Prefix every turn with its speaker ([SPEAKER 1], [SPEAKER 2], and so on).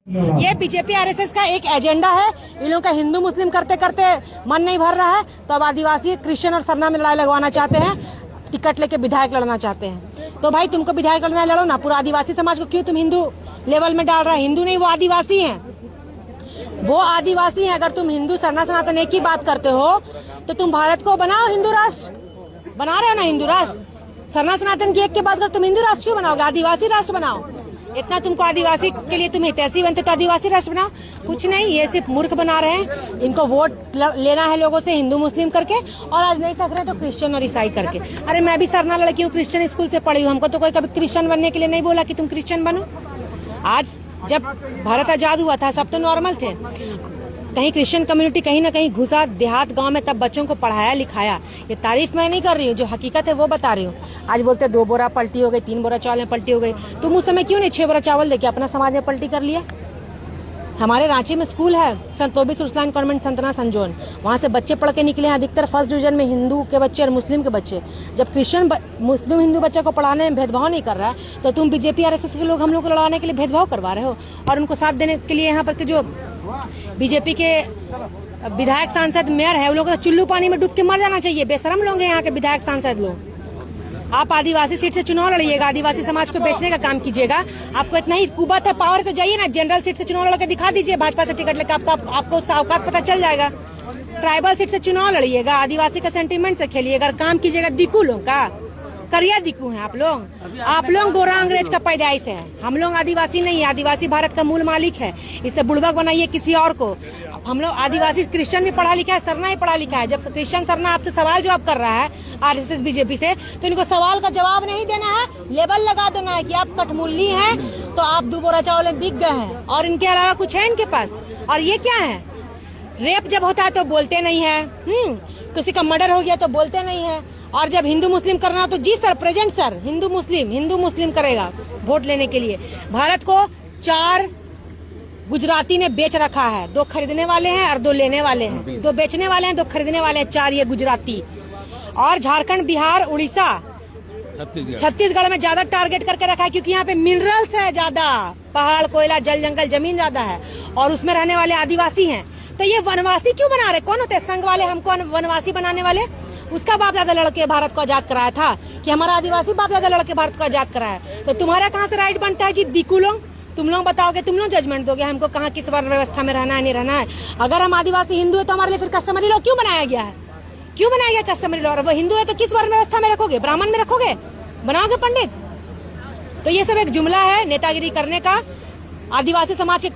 [SPEAKER 1] ये BJP RSS का एक एजेंडा है। इन लोगों का हिंदू मुस्लिम करते करते मन नहीं भर रहा है, तो अब आदिवासी क्रिश्चियन और सरना में लड़ाई लगवाना चाहते हैं, टिकट लेके विधायक लड़ना चाहते हैं। तो भाई तुमको विधायक लड़ना है, लड़ो ना। पूरा आदिवासी समाज को क्यों तुम हिंदू लेवल में डाल रहा है? हिंदू नहीं, वो आदिवासी हैं, वो आदिवासी हैं। अगर तुम हिंदू सरना सनातन एक ही बात करते हो तो तुम भारत को बनाओ हिंदू राष्ट्र। बना रहे हो ना हिंदू राष्ट्र, सरना सनातन की एक के बाद तुम हिंदू राष्ट्र क्यों बनाओगे? आदिवासी राष्ट्र बनाओ। इतना तुमको आदिवासी के लिए तुम हितैषी बनते तो आदिवासी राष्ट्र बनाओ। कुछ नहीं, ये सिर्फ मूर्ख बना रहे हैं। इनको वोट लेना है लोगों से हिंदू मुस्लिम करके, और आज नहीं सक रहे तो क्रिश्चियन और ईसाई करके। अरे मैं भी सरना लड़की हूँ, क्रिश्चियन स्कूल से पढ़ी हूँ, हमको तो कोई कभी क्रिश्चियन बनने के लिए नहीं बोला कि तुम क्रिश्चियन बनो। आज जब भारत आजाद हुआ था सब तो नॉर्मल थे, कहीं क्रिश्चियन कम्युनिटी कहीं ना कहीं घुसा देहात गांव में, तब बच्चों को पढ़ाया लिखाया। ये तारीफ मैं नहीं कर रही हूँ, जो हकीकत है वो बता रही हूँ। आज बोलते 2 बोरा पलटी हो गई, 3 बोरा चावल में पलटी हो गई। तुम उस समय क्यों नहीं 6 बोरा चावल लेके अपना समाज में पलटी कर लिया? हमारे रांची में स्कूल है संत तोबिस उर्सलान कॉन्वेंट संतना संजोन, वहाँ से बच्चे पढ़ के निकले हैं। अधिकतर फर्स्ट डिवीजन में हिंदू के बच्चे और मुस्लिम के बच्चे। जब क्रिश्चियन मुस्लिम हिंदू बच्चे को पढ़ाने में भेदभाव नहीं कर रहा है, तो तुम बीजेपी आरएसएस के लोग हम लोग को लड़ाने के लिए भेदभाव करवा रहे हो। और उनको साथ देने के लिए यहाँ पर के जो बीजेपी के विधायक सांसद मेयर है, उन लोगों को चुल्लू पानी में डूब के मर जाना चाहिए। बेशरम लोग हैं यहाँ के विधायक सांसद लोग। आप आदिवासी सीट से चुनाव लड़िएगा, आदिवासी समाज को बेचने का काम कीजिएगा। आपको इतना ही कुबत है, पावर तो जाइए ना, जनरल सीट से चुनाव लड़के दिखा दीजिए, भाजपा से टिकट लेकर आपको उसका औकात पता चल जाएगा। ट्राइबल सीट से चुनाव लड़िएगा, आदिवासी का सेंटीमेंट से खेलिएगा, काम कीजिएगा। दिकू लोग का करिया दिकू है आप लोग गोरा अंग्रेज का पैदाइश है। हम लोग आदिवासी नहीं है, आदिवासी भारत का मूल मालिक है। इससे बुड़बक बनाइए किसी और को। हम लोग आदिवासी क्रिश्चियन भी पढ़ा लिखा है, सरना ही पढ़ा लिखा है। जब क्रिश्चियन सरना आपसे सवाल जवाब कर रहा है आरएसएस बीजेपी से, तो इनको सवाल का जवाब नहीं देना है, लेबल लगा देना है कि आप कठमुल्ली हैं, तो आप 2 बोरा चावल में बिक गए हैं, और इनके अलावा कुछ है इनके पास। और ये क्या है? रेप जब होता है तो बोलते नहीं है, किसी का मर्डर हो गया तो बोलते नहीं है। और जब हिंदू मुस्लिम करना हो तो जी सर, प्रेजेंट सर, हिंदू मुस्लिम करेगा वोट लेने के लिए। भारत को 4 गुजराती ने बेच रखा है, 2 खरीदने वाले हैं और 2 लेने वाले हैं, 2 बेचने वाले हैं, 2 खरीदने वाले हैं, 4 ये गुजराती। और झारखंड, बिहार, उड़ीसा, छत्तीसगढ़ में ज्यादा टारगेट करके रखा है, क्योंकि यहाँ पे मिनरल्स है ज्यादा, पहाड़, कोयला, जल जंगल, जमीन ज्यादा है, और उसमें रहने वाले आदिवासी हैं। तो ये वनवासी क्यों बना रहे? कौन होते हैं संघ वाले हमको वनवासी बनाने वाले? उसका बाप दादा लड़के भारत को आजाद कराया था कि हमारा आदिवासी बाप दादा लड़के भारत को आजाद कराया? तो तुम्हारा कहाँ से राइट बनता है जी? दिकू लोग, तुम लोग बताओगे, तुम लोग जजमेंट दोगे हमको कहाँ किस वर्ण व्यवस्था में रहना है नहीं रहना है। अगर हम आदिवासी हिंदू है तो हमारे लिए फिर कस्टमरी लॉ क्यों बनाया गया है? क्यों बनाया गया कस्टमरी लॉ? वो हिंदू है तो किस वर्ण व्यवस्था में रखोगे? ब्राह्मण में रखोगे? बनाओगे पंडित? तो ये सब एक जुमला है नेतागिरी करने का। आदिवासी समाज के